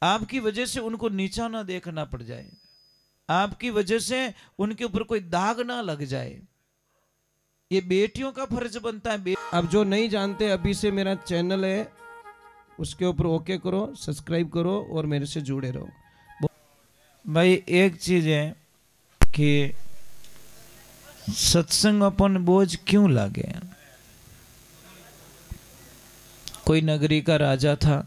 आपकी वजह से उनको नीचा ना देखना पड़ जाए, आपकी वजह से उनके ऊपर कोई दाग ना लग जाए। ये बेटियों का फर्ज बनता है। अब जो नहीं जानते, अभी से मेरा चैनल है, उसके ऊपर ओके करो, सब्सक्राइब करो और मेरे से जुड़े रहो। भाई एक चीज है कि सत्संग अपन बोझ क्यों लागे। कोई नगरी का राजा था,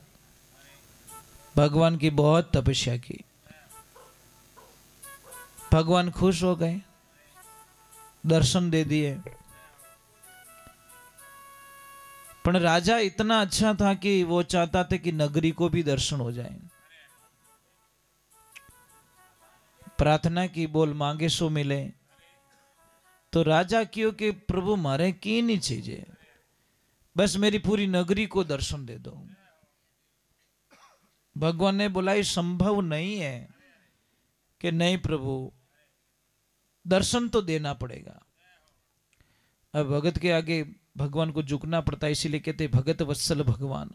भगवान की बहुत तपस्या की, भगवान खुश हो गए, दर्शन दे दिए। पर राजा इतना अच्छा था कि वो चाहता था कि नगरी को भी दर्शन हो जाए। प्रार्थना की, बोल मांगे सो मिले। तो राजा क्यों कि प्रभु मारे की नहीं चाहिए, बस मेरी पूरी नगरी को दर्शन दे दो। भगवान ने बोला ये संभव नहीं है कि नहीं प्रभु, दर्शन तो देना पड़ेगा। अब भगत के आगे भगवान को झुकना पड़ता है, इसीलिए कहते भगत वत्सल भगवान।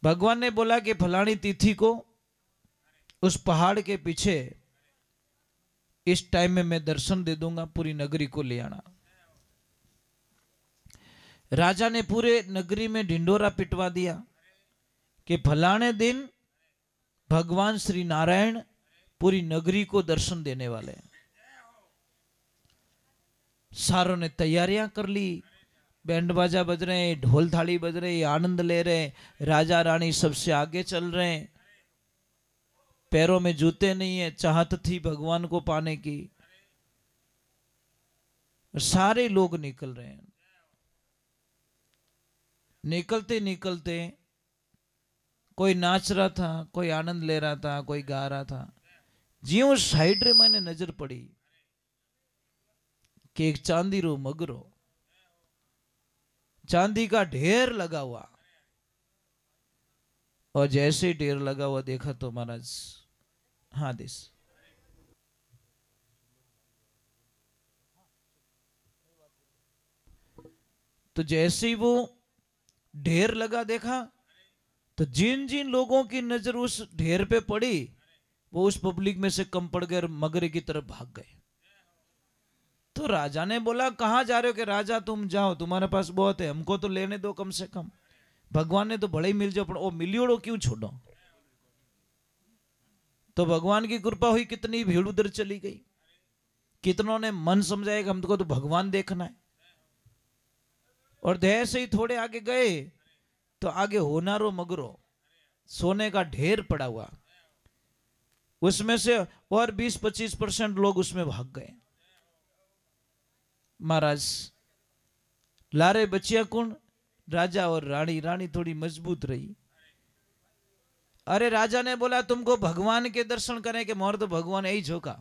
भगवान ने बोला कि फलानी तिथि को उस पहाड़ के पीछे इस टाइम में मैं दर्शन दे दूंगा, पूरी नगरी को ले आना। राजा ने पूरे नगरी में ढिंडोरा पिटवा दिया कि फलाने दिन भगवान श्री नारायण पूरी नगरी को दर्शन देने वाले हैं। सारों ने तैयारियां कर ली, बैंड बाजा बज रहे हैं, ढोल थाली बज रहे हैं, आनंद ले रहे हैं। राजा रानी सबसे आगे चल रहे हैं, पैरों में जूते नहीं है, चाहत थी भगवान को पाने की। सारे लोग निकल रहे हैं। निकलते निकलते कोई नाच रहा था, कोई आनंद ले रहा था, कोई गा रहा था। ज्यों साइड रे मैंने नजर पड़ी कि एक चांदी रो मगरो, चांदी का ढेर लगा हुआ, और जैसे ही ढेर लगा हुआ देखा तो महाराज हादिस। तो जैसे ही वो ढेर लगा देखा तो जिन जिन लोगों की नजर उस ढेर पे पड़ी वो उस पब्लिक में से कम पड़ गए, मगरे की तरफ भाग गए। तो राजा ने बोला कहां जा रहे हो? कि राजा तुम जाओ, तुम्हारे पास बहुत है, हमको तो लेने दो कम से कम। भगवान ने तो बड़े ही मिल जाओ, पर वो मिलियोड़ो क्यों छोड़ो। तो भगवान की कृपा हुई, कितनी भीड़ उधर चली गई। कितनों ने मन समझाया कि हमको तो भगवान देखना है। और जैसे ही थोड़े आगे गए तो आगे होनारो मगरो, सोने का ढेर पड़ा हुआ, उसमें से और 20-25% लोग उसमें भाग गए। महाराज लारे बचिया कौन? राजा और रानी। रानी थोड़ी मजबूत रही। अरे राजा ने बोला तुमको भगवान के दर्शन करें कि मोर तो भगवान यही झोंका,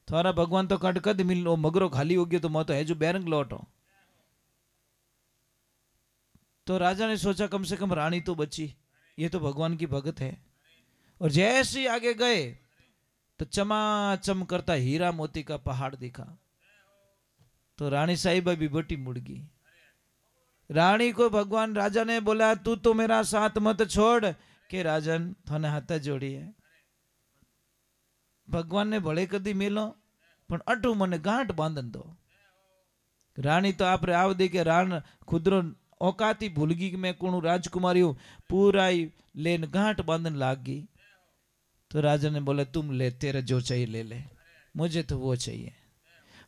थोड़ा भगवान तो कट कद मिल, मगरो खाली हो गया तो मैं तो है जो बैरंग लौटो। तो राजा ने सोचा कम से कम रानी तो बची, ये तो भगवान की भगत है। और जैसे ही आगे गए तो चमाचम करता हीरा मोती का पहाड़ दिखा। तो रानी साहिबा भी बटी मुड़ गई। रानी को भगवान राजा ने बोला तू तो मेरा साथ मत छोड़, के राजन थाने हाथ जोड़ी है। भगवान ने भले कदी मिलो पण अटू मने गांठ बांधन दो। रानी तो आप आव दे के रान खुदरो औकाती भूल गई कि मैं कौन राजकुमारी पूरा ही लेन गांठ बांधन लाग गई। तो राजा ने बोला तुम ले, तेरा जो चाहिए ले ले, मुझे तो वो चाहिए।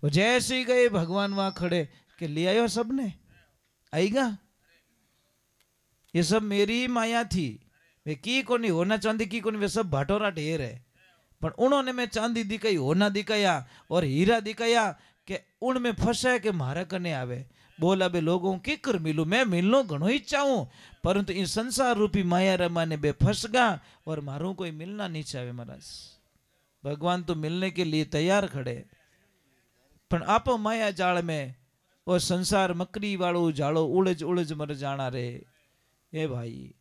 और जैसे ही गए भगवान वहां खड़े कि ले आयो सबने, आएगा ये सब मेरी ही माया थी, वे की कोनी होना चांदी की कोनी, वे सब भाटोरा ढेर है। पर उन्होंने मैं चांदी दिखाई, होना दिखाया और हीरा दिखाया कि उनमें फंसा कि मारा करने आवे। बोला बे लोगों की कर मिलू, मैं मिलनो घणो ही चाहूं, परंतु इन संसार रूपी माया रमा ने बे फंस गा और मारू कोई मिलना नहीं चाहे। महाराज भगवान तो मिलने के लिए तैयार खड़े, पण आप माया जाल में और संसार मकड़ी वालों जालो उड़ज उड़ज मर जाना रे। ए भाई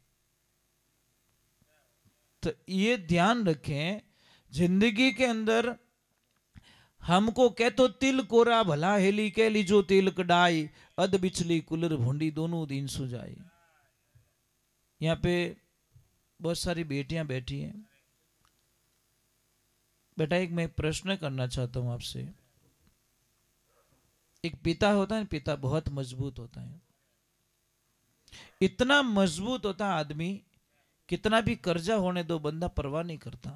तो ये ध्यान रखें, जिंदगी के अंदर हमको कह तो तिल कोरा भला हेली के लीजो तिल कडाई, अध बिछली कुलर भूंडी दोनों दिन सुजाई। यहाँ पे बहुत सारी बेटियां बैठी हैं। बेटा एक मैं प्रश्न करना चाहता हूं आपसे। एक पिता होता है, पिता बहुत मजबूत होता है, इतना मजबूत होता है आदमी, कितना भी कर्जा होने दो बंदा परवाह नहीं करता,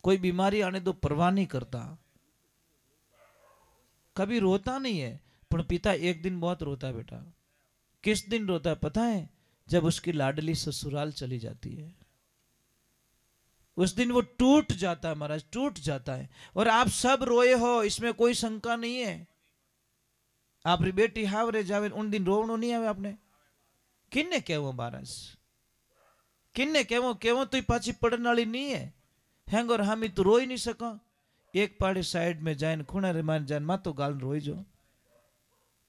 कोई बीमारी आने दो परवाह नहीं करता, कभी रोता नहीं है। पर पिता एक दिन बहुत रोता है बेटा। किस दिन रोता है पता है? जब उसकी लाडली ससुराल चली जाती है, उस दिन वो टूट जाता है महाराज, टूट जाता है। और आप सब रोए हो, इसमें कोई शंका नहीं है। आप री बेटी हावरे जावे उन दिन रोवनो नहीं आवे आपने? किन्ने कहवो महाराज, किन्ने कहवो तो पाची पड़न वाली नहीं है। हैंगर हम तो रोई नहीं सका। एक पाड़े साइड में जाए खूणे रे मान जाए मातो गाल रोई जो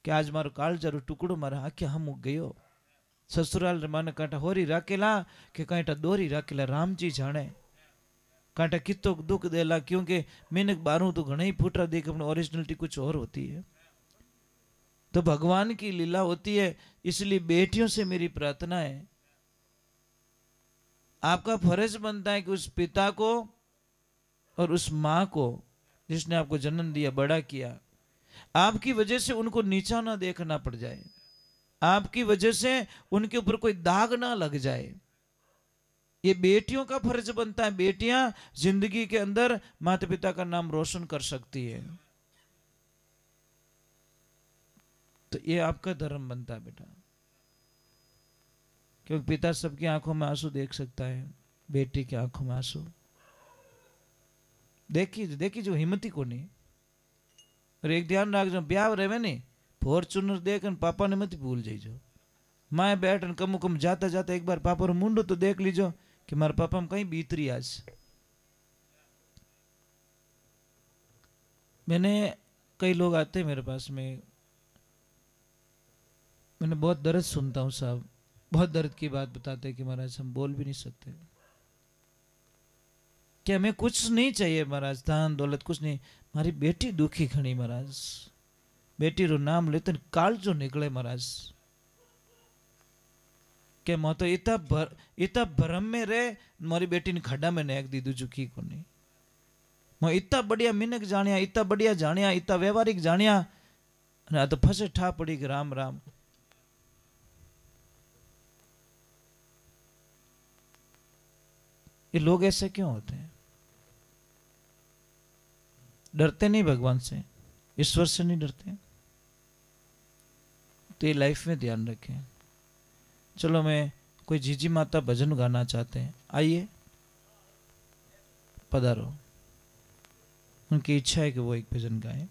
कि आज मारो काळजारो टुकड़ो मारा आखे हम गयो। ससुराल रे माने कांटा होरी राखेला कि कांटा दोरी राखेला रामजी जाने। कांटा कितो दुख देला, क्योंकि मिनक बारू तो घणे ही फूटरा देख अपनी ओरिजिनलिटी कुछ और होती है। तो भगवान की लीला होती है। इसलिए बेटियों से मेरी प्रार्थना है, आपका फर्ज बनता है कि उस पिता को और उस माँ को जिसने आपको जन्म दिया, बड़ा किया, आपकी वजह से उनको नीचा ना देखना पड़ जाए, आपकी वजह से उनके ऊपर कोई दाग ना लग जाए। ये बेटियों का फर्ज बनता है। बेटियां जिंदगी के अंदर माता पिता का नाम रोशन कर सकती है। तो ये आपका धर्म बनता है बेटा, क्योंकि पिता सबकी आंखों में आंसू देख सकता है, बेटी की आंखों में आंसू देखी जो हिम्मती को नहीं। और एक ध्यान रख जो ब्याह रहे नहीं, फॉर्चूनर देख पापा ने मत भूल जाइजो। माए बैठ कम कम जाता जाता एक बार पापा रो मुंडो तो देख लीजो कि मारे पापा में कहीं बीतरी आज। मैंने कई लोग आते हैं मेरे पास में, मैंने बहुत दर्द सुनता हूँ साहब, बहुत दर्द की बात बताते हैं कि महाराज हम बोल भी नहीं सकते कि हमें कुछ नहीं चाहिए महाराज, धन दौलत कुछ नहीं, मारी बेटी दुखी खड़ी महाराज, बेटी रो नाम लेते काल जो निकले महाराज के मैं तो इतना भरम में रहे, मारी बेटी ने खड्डा में नेक दी दुखी को नहीं। मैं इतना बढ़िया मिनक जानिया, इतना बढ़िया जानिया, इतना व्यवहारिक जानिया, ना तो फसे ठा पड़ी कि राम राम। ये लोग ऐसे क्यों होते हैं? डरते नहीं भगवान से, ईश्वर से नहीं डरते। तो ये लाइफ में ध्यान रखें। चलो मैं कोई जीजी माता भजन गाना चाहते हैं, आइए पधारो। उनकी इच्छा है कि वो एक भजन गाएं।